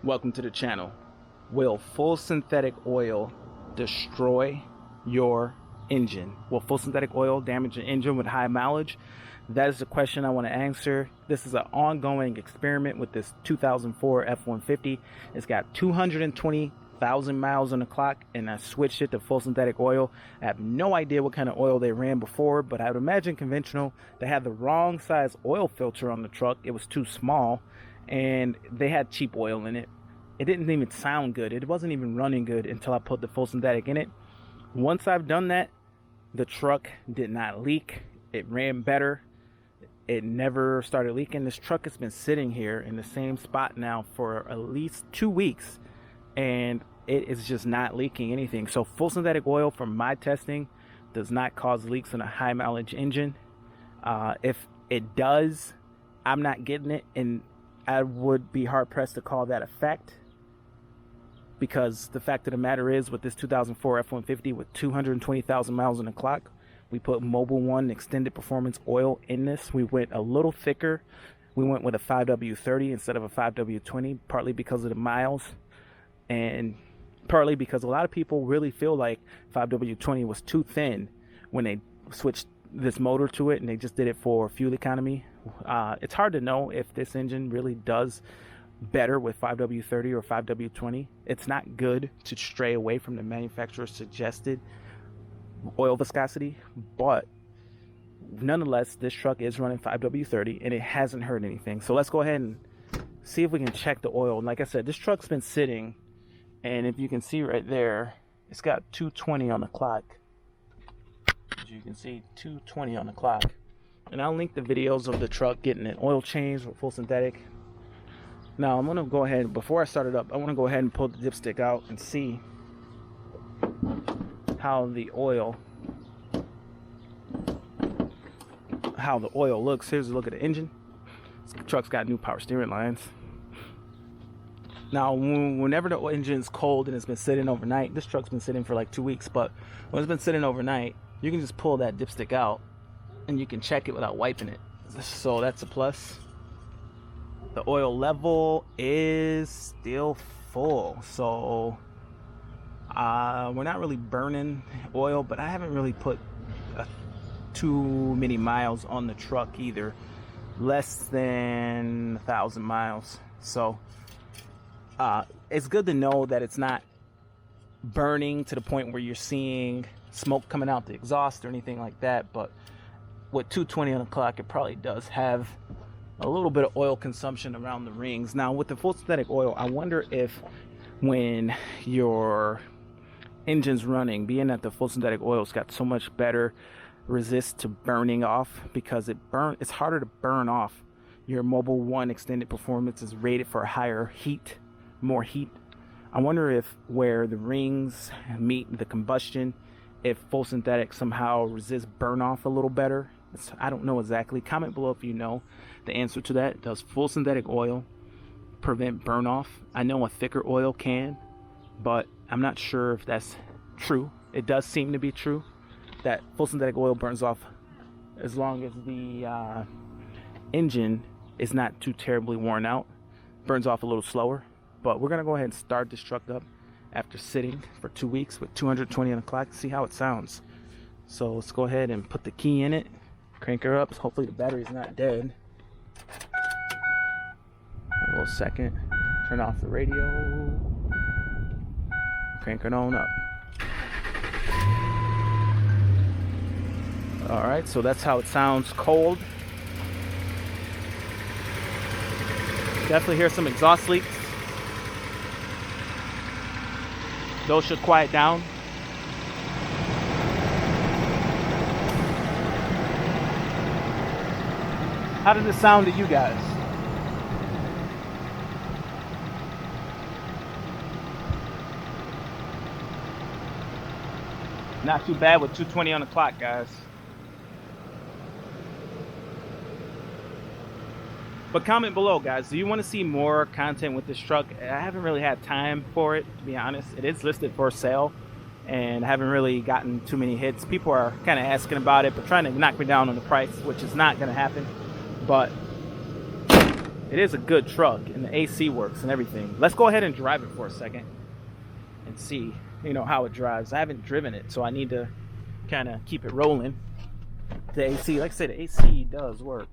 Welcome to the channel. Will full synthetic oil destroy your engine? Will full synthetic oil damage an engine with high mileage? That is the question I want to answer. This is an ongoing experiment with this 2004 F-150. It's got 220,000 miles on the clock, and I switched it to full synthetic oil. I have no idea what kind of oil they ran before, but I would imagine conventional. They had the wrong size oil filter on the truck. It was too small, and they had cheap oil in it. It didn't even sound good. It wasn't even running good until I put the full synthetic in it. Once I've done that, the truck did not leak. It ran better. It never started leaking. This truck has been sitting here in the same spot now for at least 2 weeks, and it is just not leaking anything. So full synthetic oil, from my testing, does not cause leaks in a high mileage engine. If it does, I'm not getting it, and I would be hard pressed to call that a fact, because the fact of the matter is, with this 2004 F-150 with 220,000 miles on the clock, we put Mobil 1 extended performance oil in this. We went a little thicker. We went with a 5W30 instead of a 5W20, partly because of the miles, and partly because a lot of people really feel like 5W20 was too thin when they switched this motor to it, and they just did it for fuel economy. It's hard to know if this engine really does better with 5W30 or 5W20. It's not good to stray away from the manufacturer's suggested oil viscosity, but nonetheless, this truck is running 5W30 and it hasn't hurt anything. So let's go ahead and see if we can check the oil. And like I said, this truck's been sitting, and if you can see right there, it's got 220 on the clock. As you can see, 220 on the clock. And I'll link the videos of the truck getting an oil change with full synthetic. Now I'm gonna go ahead, before I start it up, I want to go ahead and pull the dipstick out and see how the oil looks. Here's a look at the engine. This truck's got new power steering lines. Now whenever the engine's cold and it's been sitting overnight, this truck's been sitting for like 2 weeks, but when it's been sitting overnight, you can just pull that dipstick out and you can check it without wiping it. So that's a plus. The oil level is still full, so we're not really burning oil, but I haven't really put too many miles on the truck either. Less than 1,000 miles. So it's good to know that it's not burning to the point where you're seeing smoke coming out the exhaust or anything like that. But with 220 on the clock, it probably does have a little bit of oil consumption around the rings. Now with the full synthetic oil, I wonder if when your engine's running, being that the full synthetic oil's got so much better resist to burning off, because it's harder to burn off. Your Mobil 1 extended performance is rated for higher heat, more heat. I wonder if where the rings meet the combustion, if full synthetic somehow resists burn off a little better. I don't know exactly. Comment below if you know the answer to that. Does full synthetic oil prevent burn off? I know a thicker oil can, but I'm not sure if that's true. It does seem to be true that full synthetic oil burns off as long as the engine is not too terribly worn out. Burns off a little slower. But we're gonna go ahead and start this truck up after sitting for 2 weeks with 220 on the clock, see how it sounds. So let's go ahead and put the key in it, crank her up. Hopefully the battery's not dead. A little second. Turn off the radio. Crank it on up. Alright, so that's how it sounds cold. Definitely hear some exhaust leaks. Those should quiet down. How does it sound to you guys? Not too bad with 220 on the clock, guys. But comment below, guys. Do you want to see more content with this truck? I haven't really had time for it, to be honest. It is listed for sale, and I haven't really gotten too many hits. People are kind of asking about it, but trying to knock me down on the price, which is not going to happen. But it is a good truck, and the AC works and everything. Let's go ahead and drive it for a second and see, how it drives. I haven't driven it, so I need to kind of keep it rolling. The AC, like I said, the AC does work,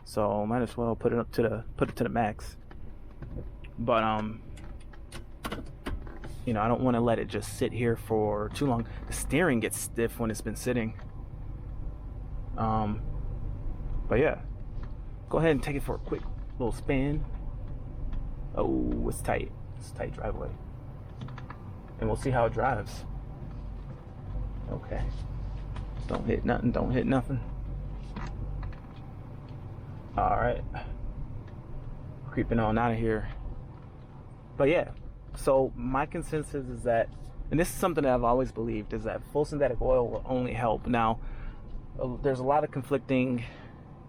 so might as well put it to the max. But I don't want to let it just sit here for too long. The steering gets stiff when it's been sitting. But yeah, go ahead and take it for a quick little spin. Oh, it's tight. It's a tight driveway. And we'll see how it drives. Okay. Don't hit nothing. Don't hit nothing. Alright. Creeping on out of here. But yeah. So my consensus is that, and this is something that I've always believed, is that full synthetic oil will only help. Now, there's a lot of conflicting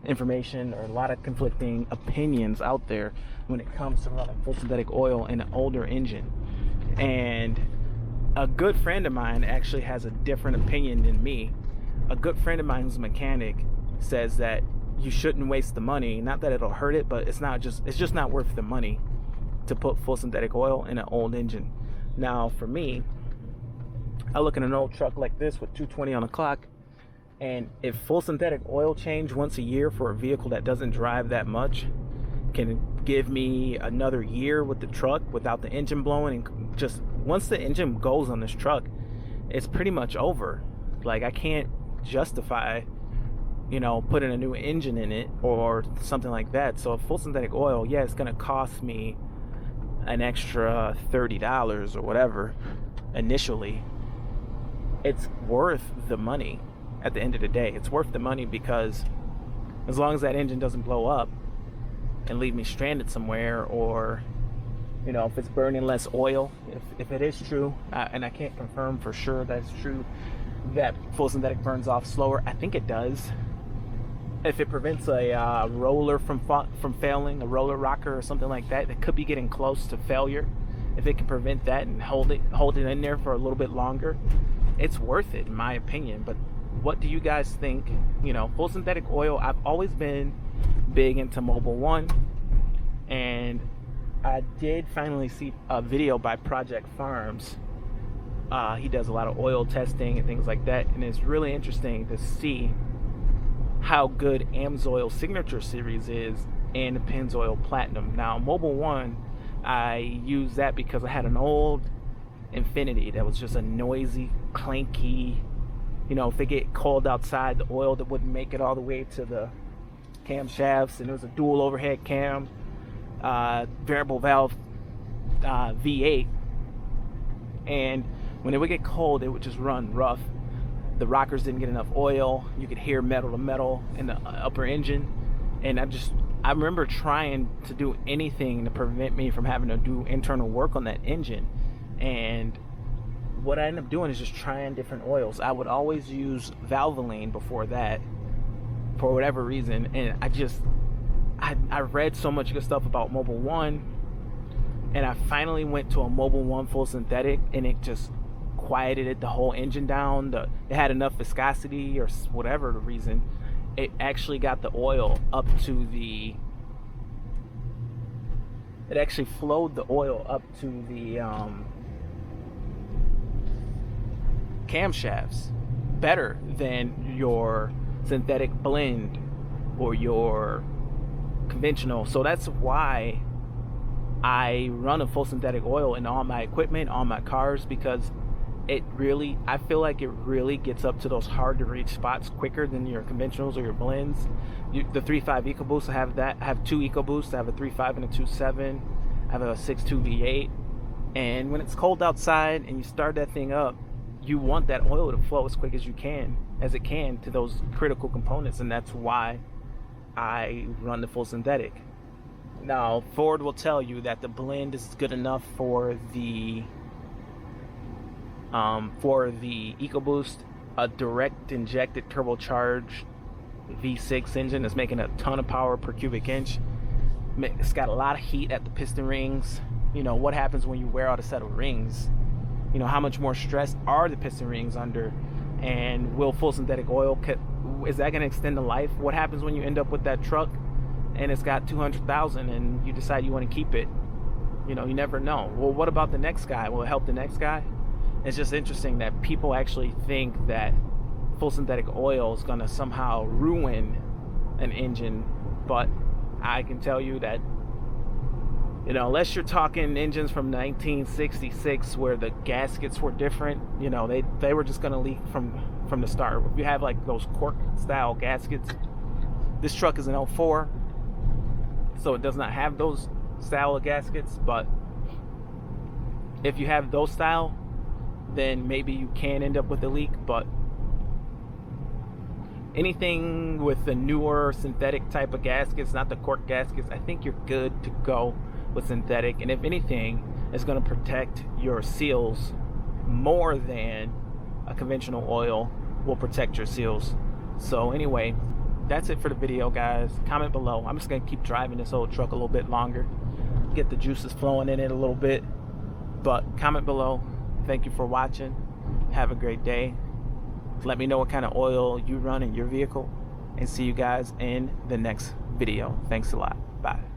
information or a lot of conflicting opinions out there when it comes to running full synthetic oil in an older engine. And a good friend of mine actually has a different opinion than me. A good friend of mine who's a mechanic says that you shouldn't waste the money. Not that it'll hurt it, but it's just not worth the money to put full synthetic oil in an old engine. Now, for me, I look at an old truck like this with 220 on the clock, and if full synthetic oil change once a year for a vehicle that doesn't drive that much can give me another year with the truck without the engine blowing, and just once the engine goes on this truck, it's pretty much over. Like, I can't justify putting a new engine in it or something like that. So full synthetic oil, yeah, it's gonna cost me an extra $30 or whatever initially. It's worth the money. At the end of the day, it's worth the money, because as long as that engine doesn't blow up and leave me stranded somewhere, or if it's burning less oil, if it is true, and I can't confirm for sure that's true, that full synthetic burns off slower. I think it does. If it prevents a roller from failing, a roller rocker or something like that, that could be getting close to failure, if it can prevent that and hold it in there for a little bit longer, it's worth it in my opinion. But what do you guys think? Full synthetic oil, I've always been big into Mobil 1, and I did finally see a video by Project Farms. He does a lot of oil testing and things like that, and it's really interesting to see how good AMSOIL Signature Series is and the Pennzoil Platinum. Now, Mobil 1, I used that because I had an old Infiniti that was just a noisy, clanky, if it get cold outside, the oil that wouldn't make it all the way to the camshafts, and it was a dual overhead cam, variable valve V8, and when it would get cold, it would just run rough. The rockers didn't get enough oil. You could hear metal to metal in the upper engine, and I remember trying to do anything to prevent me from having to do internal work on that engine. And what I ended up doing is just trying different oils. I would always use Valvoline before that, for whatever reason, and I read so much good stuff about Mobil 1, and I finally went to a Mobil 1 full synthetic, and it just quieted the whole engine down. It had enough viscosity, or whatever the reason, it actually got the oil up to it actually flowed the oil up to the camshafts better than your synthetic blend or your conventional. So that's why I run a full synthetic oil in all my equipment, all my cars, because I feel like it really gets up to those hard to reach spots quicker than your conventionals or your blends. The 3.5 EcoBoost, I have two EcoBoosts. I have a 3.5 and a 2.7. I have a 6.2 V8. And when it's cold outside and you start that thing up, you want that oil to flow as quick as it can to those critical components, and that's why I run the full synthetic. Now, Ford will tell you that the blend is good enough for the EcoBoost, a direct injected turbocharged V6 engine that's making a ton of power per cubic inch. It's got a lot of heat at the piston rings. What happens when you wear out a set of rings? How much more stress are the piston rings under? And will full synthetic oil, is that going to extend the life? What happens when you end up with that truck and it's got 200,000 and you decide you want to keep it. You know, you never know. Well, what about the next guy? Will it help the next guy? It's just interesting that people actually think that full synthetic oil is going to somehow ruin an engine, but I can tell you that, you know, unless you're talking engines from 1966 where the gaskets were different, you know, they were just going to leak from the start. If you have like those cork style gaskets, this truck is an 04, so it does not have those style of gaskets, but if you have those style, then maybe you can end up with a leak. But anything with the newer synthetic type of gaskets, not the cork gaskets, I think you're good to go with synthetic. And if anything, it's going to protect your seals more than a conventional oil will protect your seals. So anyway, that's it for the video, guys. Comment below. I'm just going to keep driving this old truck a little bit longer, get the juices flowing in it a little bit. But comment below. Thank you for watching. Have a great day. Let me know what kind of oil you run in your vehicle, and see you guys in the next video. Thanks a lot. Bye.